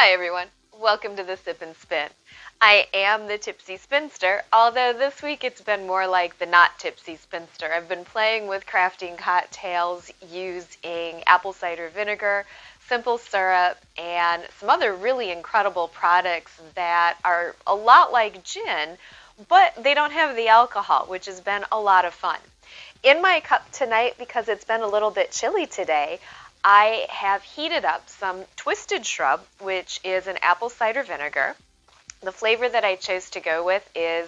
Hi everyone, welcome to the Sip and Spin. I am the Tipsy Spinster, although this week it's been more like the not Tipsy Spinster. I've been playing with crafting cocktails using apple cider vinegar, simple syrup, and some other really incredible products that are a lot like gin, but they don't have the alcohol, which has been a lot of fun. In my cup tonight, because it's been a little bit chilly today, I have heated up some Twisted Shrub, which is an apple cider vinegar. The flavor that I chose to go with is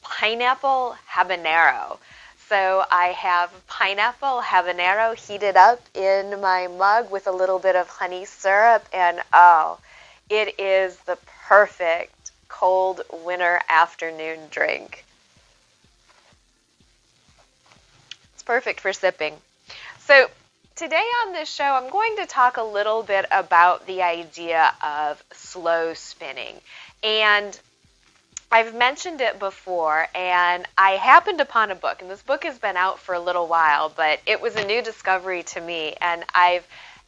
pineapple habanero. So I have pineapple habanero heated up in my mug with a little bit of honey syrup, and oh, it is the perfect cold winter afternoon drink. It's perfect for sipping. So today on this show, I'm going to talk a little bit about the idea of slow spinning. And I've mentioned it before, and I happened upon a book, and this book has been out for a little while, but it was a new discovery to me, and I've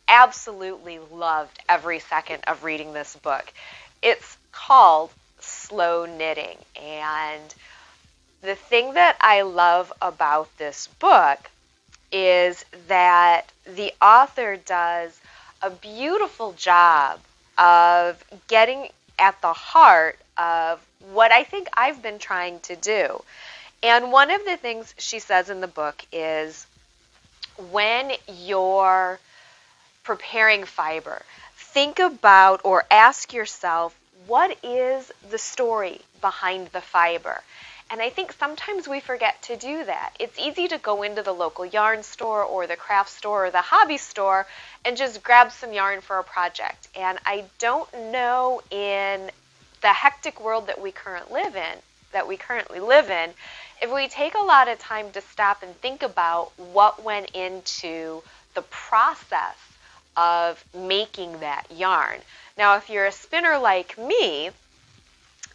absolutely loved every second of reading this book. It's called Slow Knitting, and the thing that I love about this book is that the author does a beautiful job of getting at the heart of what I think I've been trying to do. And one of the things she says in the book is when you're preparing fiber, think about or ask yourself, what is the story behind the fiber? And I think sometimes we forget to do that. It's easy to go into the local yarn store or the craft store or the hobby store and just grab some yarn for a project. And I don't know, in the hectic world that we currently live in, if we take a lot of time to stop and think about what went into the process of making that yarn. Now, if you're a spinner like me,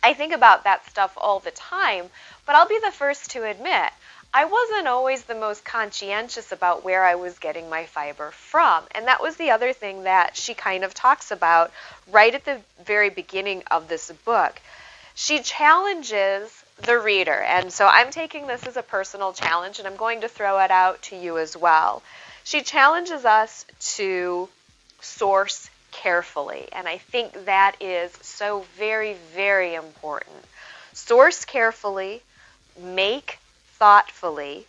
I think about that stuff all the time, but I'll be the first to admit I wasn't always the most conscientious about where I was getting my fiber from. And that was the other thing that she kind of talks about right at the very beginning of this book. She challenges the reader, and so I'm taking this as a personal challenge, and I'm going to throw it out to you as well. She challenges us to source carefully, and I think that is so very, very important. Source carefully, make thoughtfully,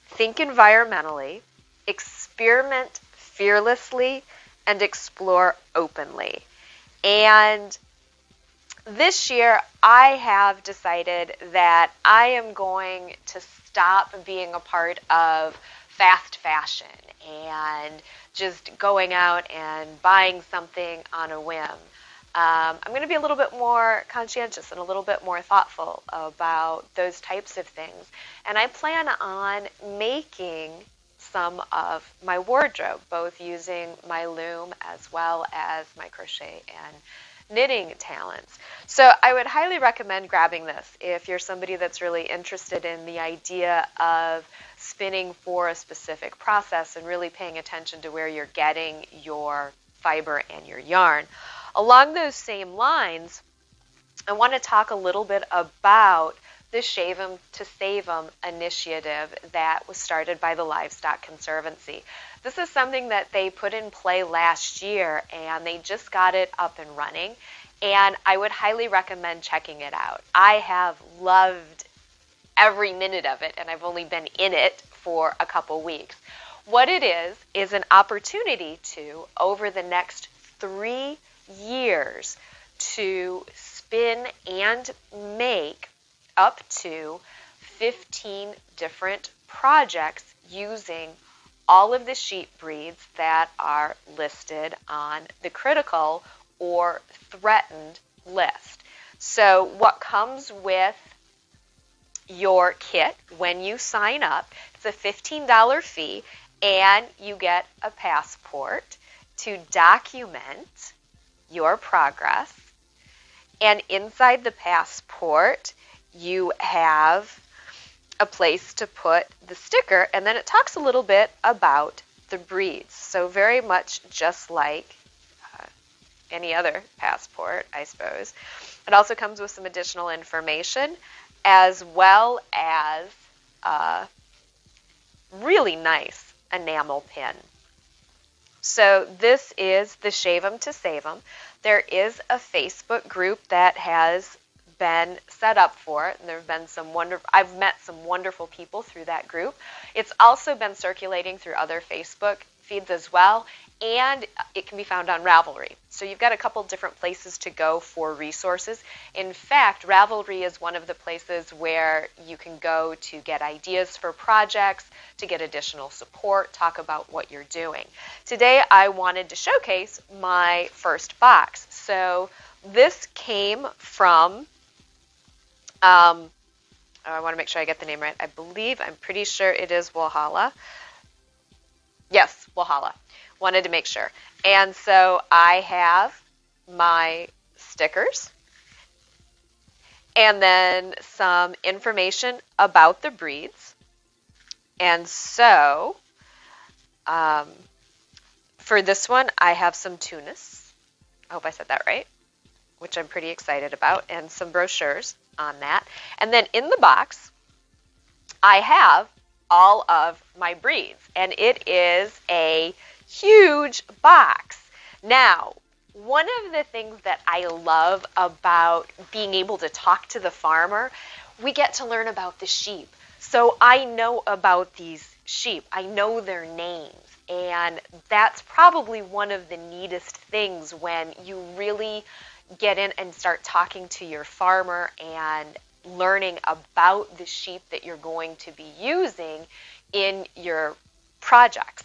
think environmentally, experiment fearlessly, and explore openly. And this year, I have decided that I am going to stop being a part of fast fashion and just going out and buying something on a whim. I'm going to be a little bit more conscientious and a little bit more thoughtful about those types of things. And I plan on making some of my wardrobe, both using my loom as well as my crochet and knitting talents. So I would highly recommend grabbing this if you're somebody that's really interested in the idea of spinning for a specific process and really paying attention to where you're getting your fiber and your yarn. Along those same lines, I want to talk a little bit about the Shave 'em to Save 'em initiative that was started by the Livestock Conservancy. This is something that they put in play last year, and they just got it up and running, and I would highly recommend checking it out. I have loved every minute of it, and I've only been in it for a couple weeks. What it is an opportunity to, over the next 3 years, to spin and make up to 15 different projects using all of the sheep breeds that are listed on the critical or threatened list. So what comes with your kit when you sign up, it's a $15 fee, and you get a passport to document your progress. And inside the passport, you have a place to put the sticker, and then it talks a little bit about the breeds. So very much just like any other passport, I suppose. It also comes with some additional information, as well as a really nice enamel pin. So this is the Shave 'em to Save 'em. There is a Facebook group that has been set up for it, and there have been I've met some wonderful people through that group. It's also been circulating through other Facebook feeds as well, and it can be found on Ravelry. So you've got a couple different places to go for resources. In fact, Ravelry is one of the places where you can go to get ideas for projects, to get additional support, talk about what you're doing. Today I wanted to showcase my first box. So this came from, I want to make sure I get the name right. I'm pretty sure it is Walhalla. Yes, Walhalla. Wanted to make sure. And so I have my stickers and then some information about the breeds. And so for this one, I have some Tunis. I hope I said that right, which I'm pretty excited about, and some brochures on that. And then in the box, I have all of my breeds, and it is a huge box. Now, one of the things that I love about being able to talk to the farmer, we get to learn about the sheep. So I know about these sheep. I know their names. And that's probably one of the neatest things when you really get in and start talking to your farmer and learning about the sheep that you're going to be using in your projects.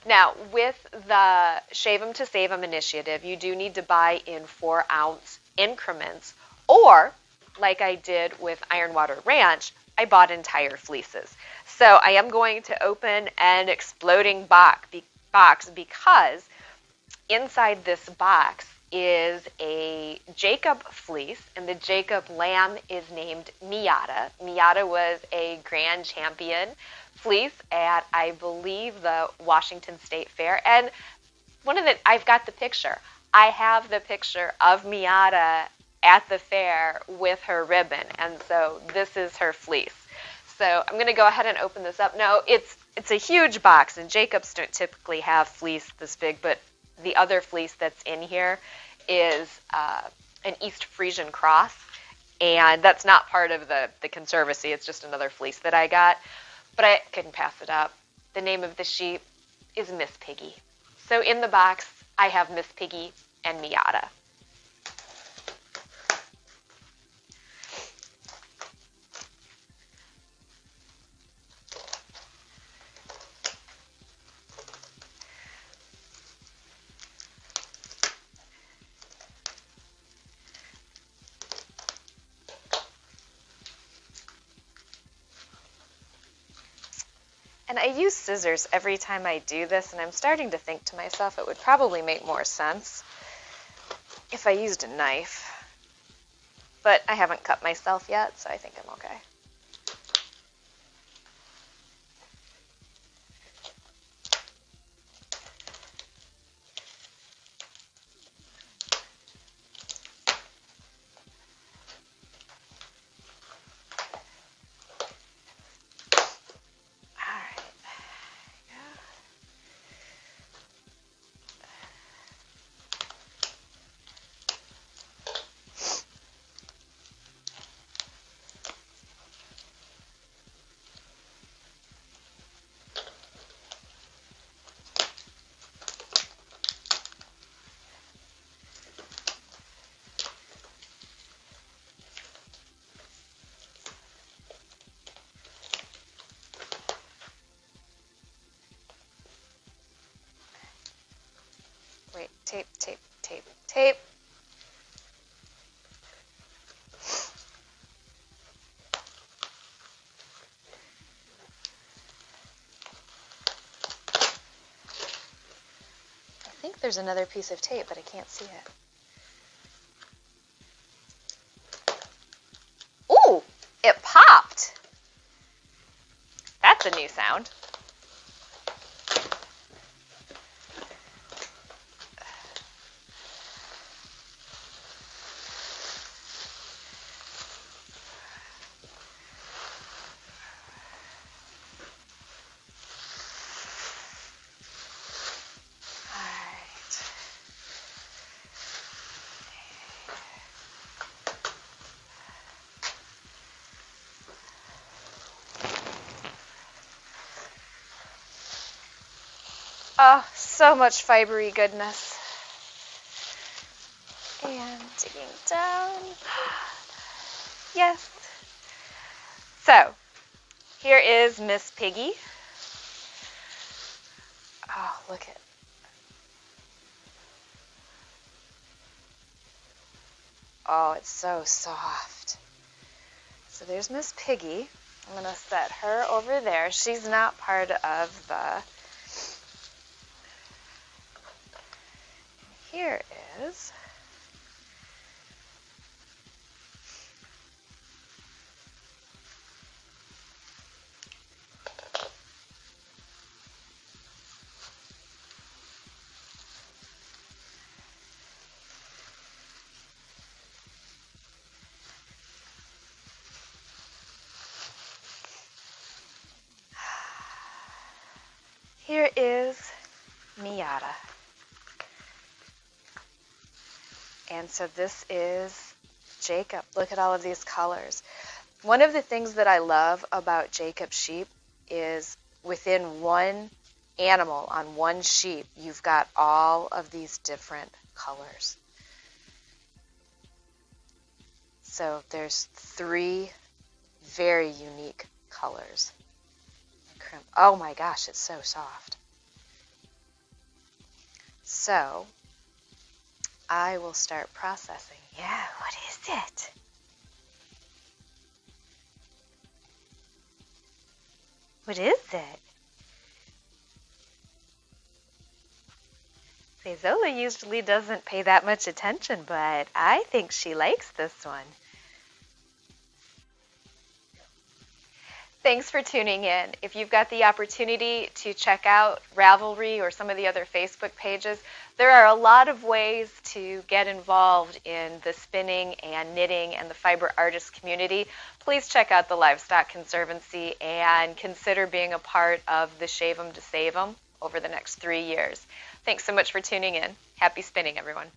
Now, with the Shave 'em to Save 'em initiative, you do need to buy in 4-ounce increments, or like I did with Ironwater Ranch, I bought entire fleeces. So I am going to open an exploding box because inside this box is a Jacob fleece, and the Jacob lamb is named Miata. Miata was a grand champion fleece at, I believe, the Washington State Fair. And I've got the picture. I have the picture of Miata at the fair with her ribbon, and so this is her fleece. So I'm going to go ahead and open this up. Now, it's a huge box, and Jacobs don't typically have fleece this big, but the other fleece that's in here is an East Frisian cross, and that's not part of the Conservancy. It's just another fleece that I got, but I couldn't pass it up. The name of the sheep is Miss Piggy. So in the box, I have Miss Piggy and Miata. And I use scissors every time I do this, and I'm starting to think to myself it would probably make more sense if I used a knife. But I haven't cut myself yet, so I think I'm okay. Wait, tape, tape, tape, tape. I think there's another piece of tape, but I can't see it. Ooh, it popped. That's a new sound. Oh, so much fibery goodness. And digging down. Yes. So, here is Miss Piggy. Oh, look at. Oh, it's so soft. So there's Miss Piggy. I'm going to set her over there. She's not part of the... Here is... Here is Miata. And so this is Jacob. Look at all of these colors. One of the things that I love about Jacob sheep is within one animal, on one sheep, you've got all of these different colors. So there's 3 very unique colors. Oh my gosh, it's so soft. So I will start processing. Yeah, what is it? What is it? See, Zola usually doesn't pay that much attention, but I think she likes this one. Thanks for tuning in. If you've got the opportunity to check out Ravelry or some of the other Facebook pages, there are a lot of ways to get involved in the spinning and knitting and the fiber artist community. Please check out the Livestock Conservancy and consider being a part of the Shave 'em to Save 'em over the next 3 years. Thanks so much for tuning in. Happy spinning, everyone.